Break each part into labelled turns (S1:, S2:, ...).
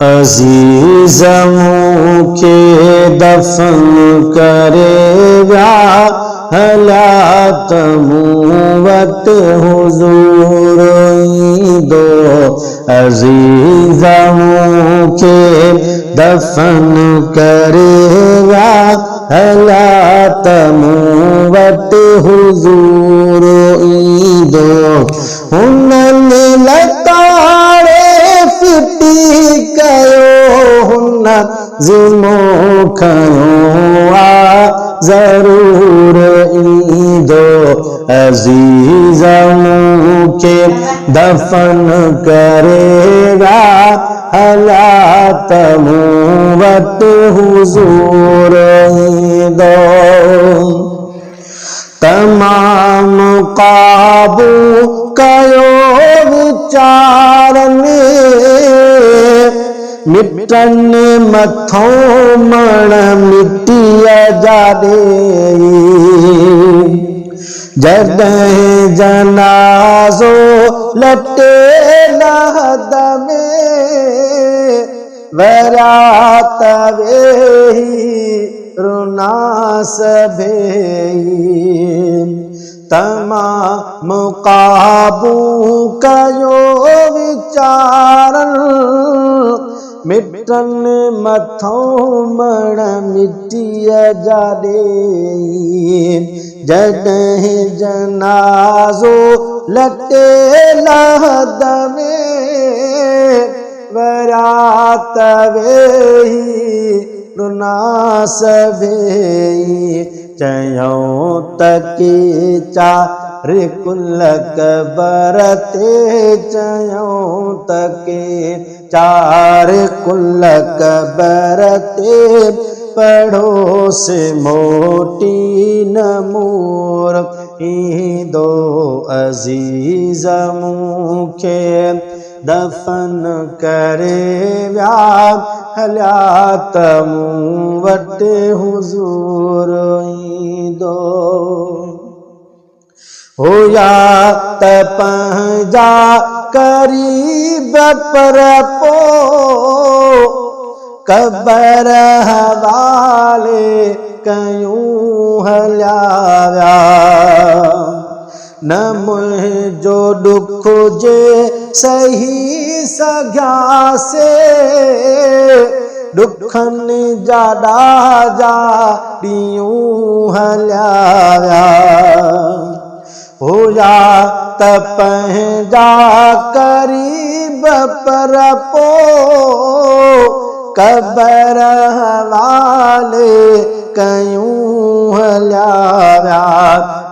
S1: अजीज़ों के दफन करेगा हलात मुवत हुजूर दो। अजीज़ों के दफन करेगा हलात मुवत हुजूर दो। हुन्नन लताड़े फिटी कयो हुन्न जिमो खयो आ जरूर ईंदो। अजीज़ों के दफन करेगा हलात मुवत हुजूर ईंदो। तमाम काबू कयो विचारन मिटन मथों मण मिट्टिया जादे। जॾहिं जनाज़ो लटे लहद में वरात वेही रुनास भेई। तमाम काबू कयो विचारन मिटन मथों मण मिट्टिया जादे। जॾहिं जनाज़ो लटे लहद में वरात वेही रुनास भेई। चयों तके चार कुल कबर ते चयों तके चार कुल कबर ते पड़ोस मोटी नमूर ईंदो। अजीज़ों के दफन करे विया हलात मूं वटि हुजूर ईंदो। होया त पंहिंजा करीब पर पो कबर हवाले कयूं हलिया विया। न मुंहिंजो दुख जे सही सघियासे दुखनि जा ॾाजा ॾींहं हलिया विया। होया त पंहिंजा करीब पर पो कबर हवाले कयूं हलिया विया।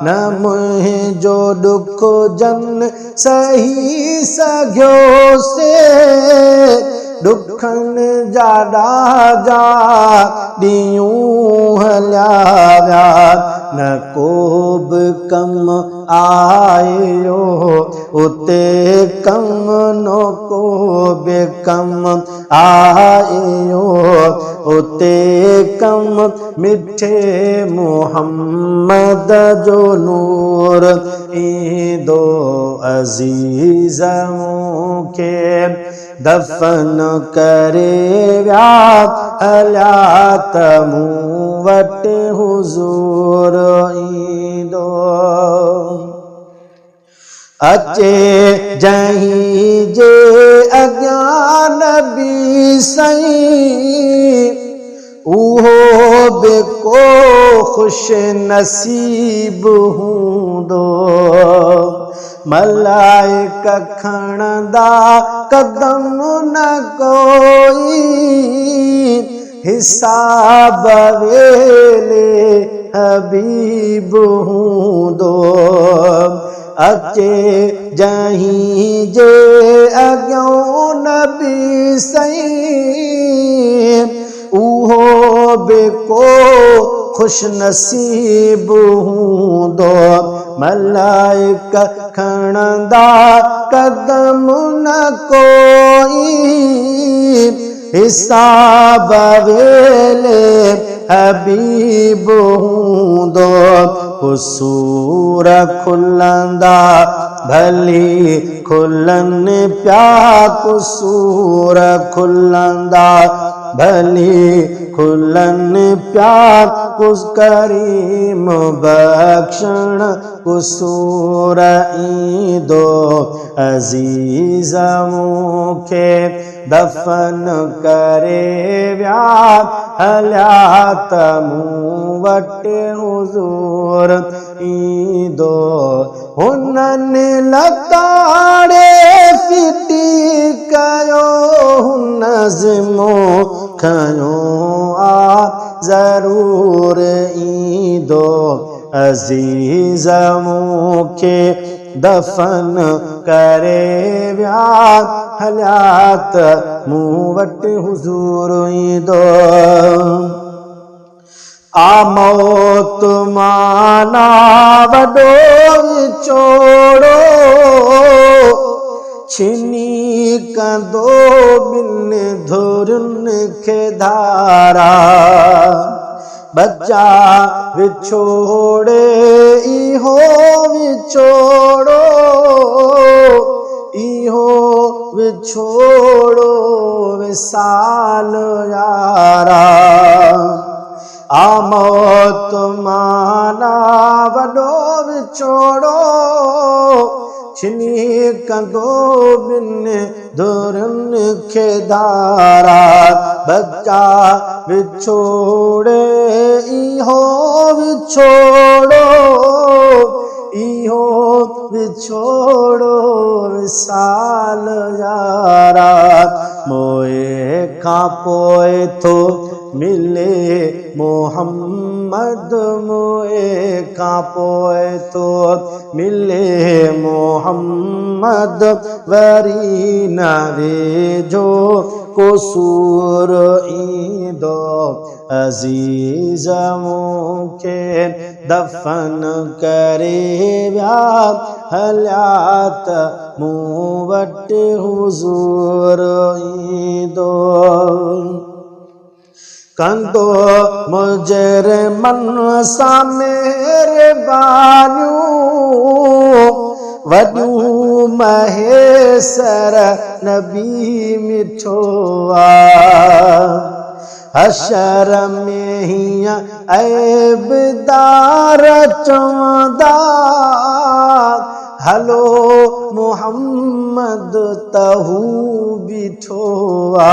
S1: न मुंहिंजो दुख जन सही सघियोसे दुखनि जा ॾाजा ॾींहं हलिया विया। न को बि कम आयो उते कम न को बि कम आयो उते कम मिठे मुहम्मद जो नूर ईंदो। अजीज़ों के दफन करे विया हलात मूं वटि हुजूर ईंदो। अचे जहीं जे अॻियां नबी सईं उहो बि को खुश नसीब हूंदो। मलाइक खणंदा कदम न कोई हिसाब वेले हबीब हूंदो। अचे जहीं जे अॻियों नबी सईं उहो बि को खुश नसीब हूंदो। मलाइक खणंदा कदम न कोई हिसाब वेले हबीब हूंदो कुसूर खुलंदा भली खुलनि प्या कुसूर खुलंदा भली खुलनि प्या कुस करीम बख्शण कुसूर ईंदो अज़ीज़ मूंखे दफ़न करे विया हलिया त मूं वटि हुज़ूर ईंदो हुननि लताड़े फिटी कयो हुन ज़िमो खयो आ ज़रूर ईंदो अज़ीज़ मूंखे दफ़न करे विया हलिया त मूं वटि हुज़ूर ईंदो आ मौत माना वॾो विछोड़ो छिनी कंदो ॿिनि धुरियुनि खे धारा बच्चा विछोड़े इहो विछोड़ो विसाल यारा आ मौत माना वॾो विछोड़ो छिनी कंदो ॿिनि धुरियुनि खे धारा बच्चा विछोड़े इहो विछोड़ो विसाल यारा मोए खां पोइ थो मिले मोहम्मद मोए खां पोइ थो मिले मोहम्मद वरी न वेझो कुसूर ईंदो अज़ीज़ मूंखे दफ़न करे विया हलिया त मूं वटि हुज़ूर ईंदो कंदो मुजरिमन सां महिरबानियूं वॾियूं महेसर नबी मिठो आ हशर में हीअं ऐबदार चवंदा हलो मुहम्मद त हू बीठो आ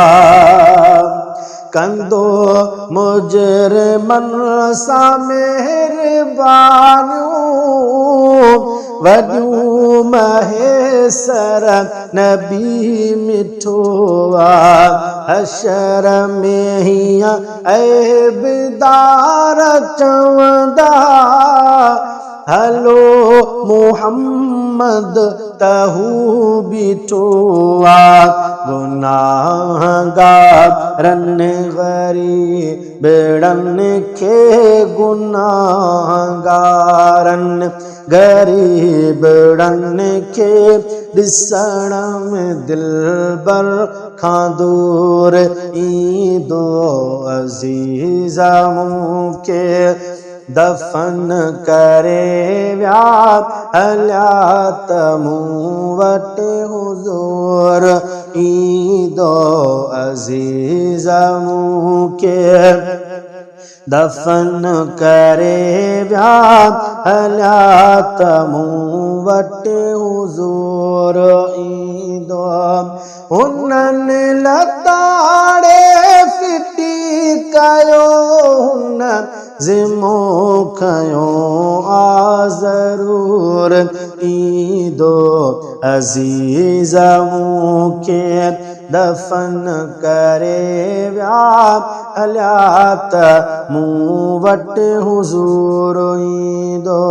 S1: कंदो मुजरिमन सां महिरबानियूं वॾियूं महेसर नबी मिठो आ हशर में हीअं ऐबदार चवंदा हलो मुहम्मद त हू बीठो आ गुनाहगारनि ग़रीबनि खे गुनाहगारनि ग़रीबनि खे ॾिसण में दिलबर खां दूर ईंदो अज़ीज़ मूंखे दफ़न करे विया हलिया त मूं वटि हुज़ूर ईंदो अज़ीज़ मूंखे दफ़न करे विया हलिया त मूं वटि हुज़ूर ईंदो हुननि लताड़े फिटी कयो हुन ज़िमो खयो आ ज़रूर ईंदो अज़ीज़ मूंखे दफ़न करे विया हलिया त मूं वटि हुज़ूर ईंदो